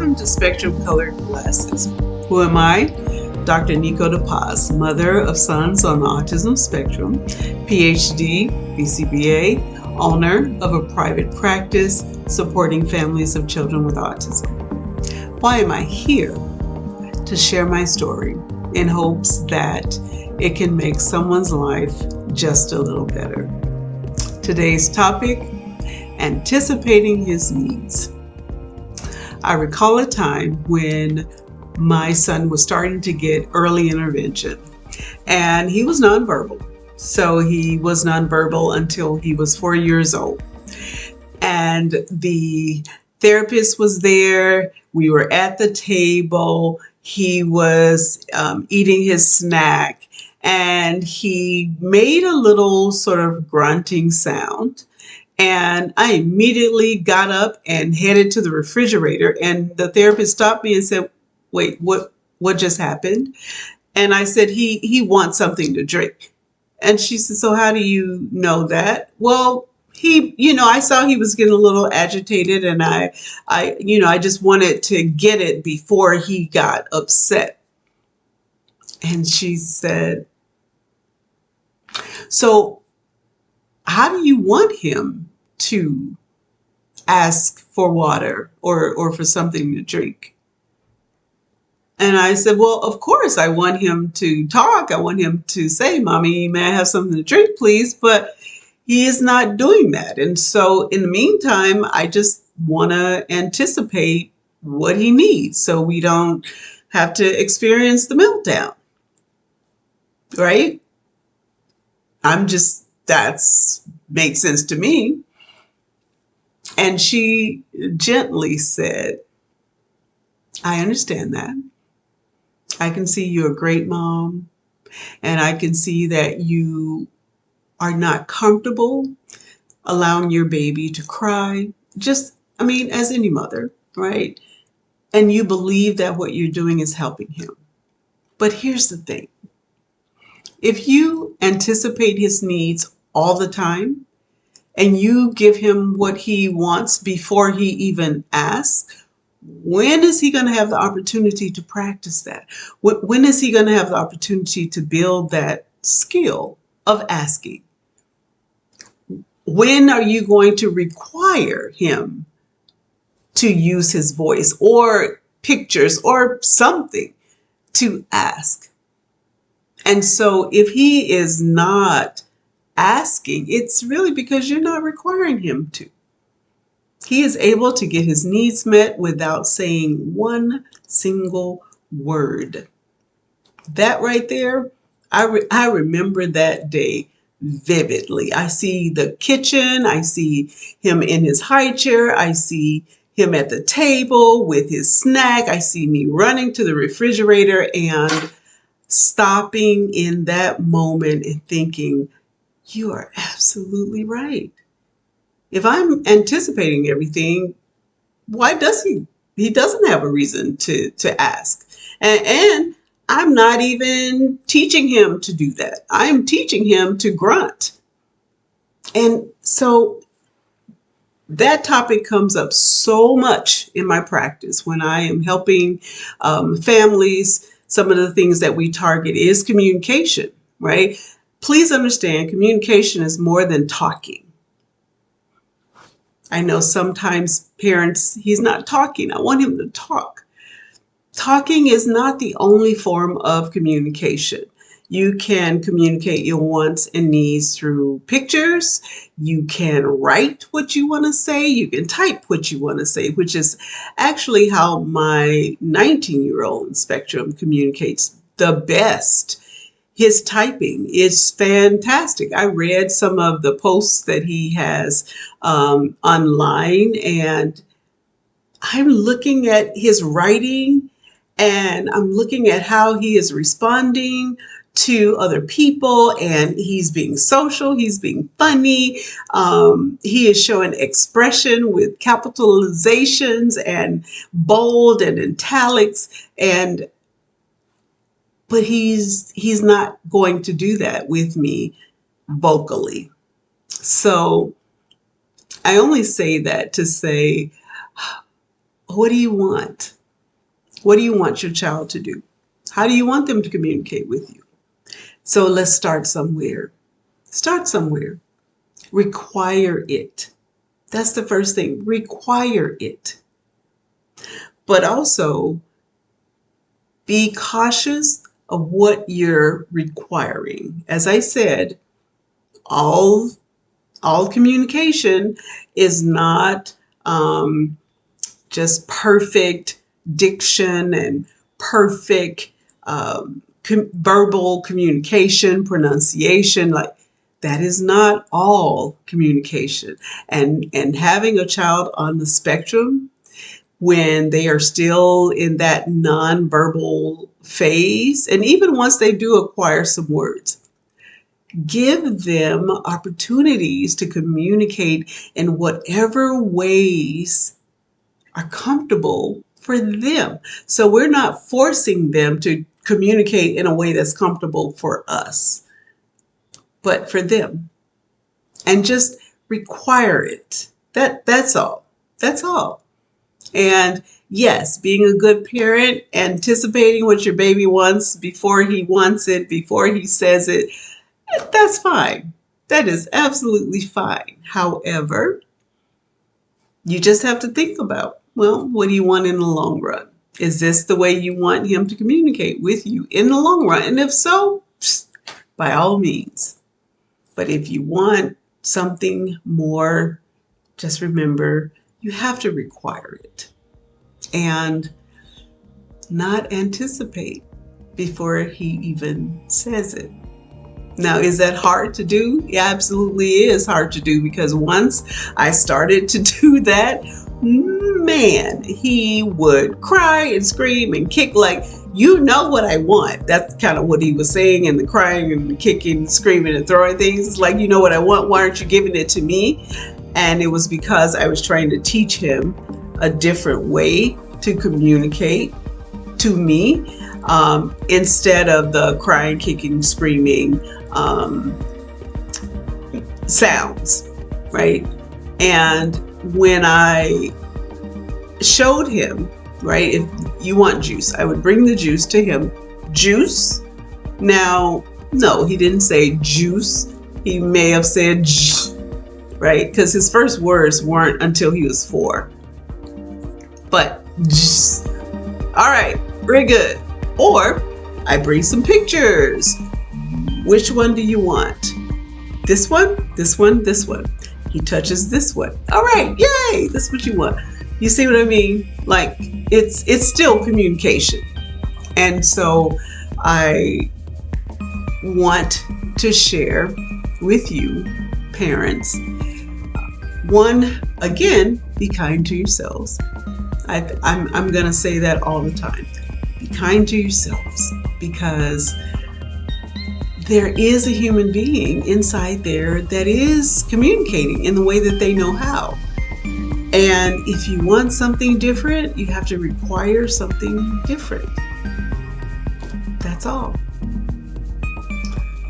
welcome to Spectrum Colored Glasses. Who am I? Dr. Nico DePaz, mother of sons on the autism spectrum, PhD, BCBA, owner of a private practice supporting families of children with autism. Why am I here? To share my story in hopes that it can make someone's life just a little better. Today's topic, anticipating his needs. I recall a time when my son was starting to get early intervention, and he was nonverbal. So he was nonverbal until he was 4 years old. And the therapist was there. We were at the table. He was eating his snack, and he made a little sort of grunting sound. And I immediately got up and headed to the refrigerator, and the therapist stopped me and said, "Wait, what just happened?" And I said, he wants something to drink. And she said, "So how do you know that?" Well, I saw he was getting a little agitated, and I just wanted to get it before he got upset. And she said, "So how do you want him to ask for water or for something to drink?" And I said, "Well, of course, I want him to talk. I want him to say, 'Mommy, may I have something to drink, please?' But he is not doing that. And so in the meantime, I just want to anticipate what he needs so we don't have to experience the meltdown." Right? That's makes sense to me. And she gently said, "I understand that. I can see you're a great mom, and I can see that you are not comfortable allowing your baby to cry, as any mother, right? And you believe that what you're doing is helping him. But here's the thing. If you anticipate his needs all the time, and you give him what he wants before he even asks, when is he going to have the opportunity to practice that? When is he going to have the opportunity to build that skill of asking? When are you going to require him to use his voice or pictures or something to ask? And so if he is not asking, it's really because you're not requiring him to. He is able to get his needs met without saying one single word. That right there, I remember that day vividly. I see the kitchen, I see him in his high chair, I see him at the table with his snack, I see me running to the refrigerator and stopping in that moment and thinking, you are absolutely right. If I'm anticipating everything, why does he? He doesn't have a reason to ask. And I'm not even teaching him to do that. I'm teaching him to grunt. And so that topic comes up so much in my practice when I am helping families. Some of the things that we target is communication, right? Please understand, communication is more than talking. I know sometimes parents, he's not talking. I want him to talk. Talking is not the only form of communication. You can communicate your wants and needs through pictures. You can write what you want to say. You can type what you want to say, which is actually how my 19-year-old Spectrum communicates the best. His typing is fantastic. I read some of the posts that he has online, and I'm looking at his writing, and I'm looking at how he is responding to other people, and he's being social, he's being funny. He is showing expression with capitalizations and bold and italics, but he's not going to do that with me vocally. So I only say that to say, what do you want? What do you want your child to do? How do you want them to communicate with you? So let's start somewhere. Start somewhere. Require it. That's the first thing. Require it. But also be cautious of what you're requiring. As I said, all communication is not just perfect diction and perfect verbal communication, pronunciation. Like, that is not all communication. And having a child on the spectrum, when they are still in that nonverbal phase, and even once they do acquire some words, give them opportunities to communicate in whatever ways are comfortable for them. So we're not forcing them to communicate in a way that's comfortable for us, but for them. And just require it. That's all. That's all. And yes, being a good parent, anticipating what your baby wants before he wants it, before he says it, that's fine. That is absolutely fine. However, you just have to think about, well, what do you want in the long run? Is this the way you want him to communicate with you in the long run? And if so, by all means. But if you want something more, just remember, you have to require it and not anticipate before he even says it. Now, is that hard to do? It absolutely is hard to do, because once I started to do that, man, he would cry and scream and kick like, you know what I want. That's kind of what he was saying, and the crying and the kicking, screaming and throwing things. It's like, you know what I want? Why aren't you giving it to me? And it was because I was trying to teach him a different way to communicate to me, instead of the crying, kicking, screaming sounds, right? And when I showed him, right, if you want juice, I would bring the juice to him. Juice. Now, no, he didn't say juice. He may have said right? Because his first words weren't until he was 4. But juice. All right, very good. Or I bring some pictures. Which one do you want? This one, this one, this one. He touches this one. All right, yay, that's what you want. You see what I mean? Like, it's still communication. And so I want to share with you, parents, one, again, be kind to yourselves. I'm going to say that all the time. Be kind to yourselves, because there is a human being inside there that is communicating in the way that they know how. And if you want something different, you have to require something different. That's all.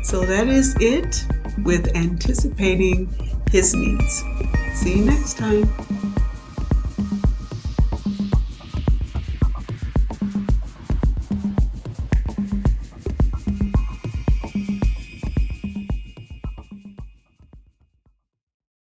So that is it with anticipating his needs. See you next time.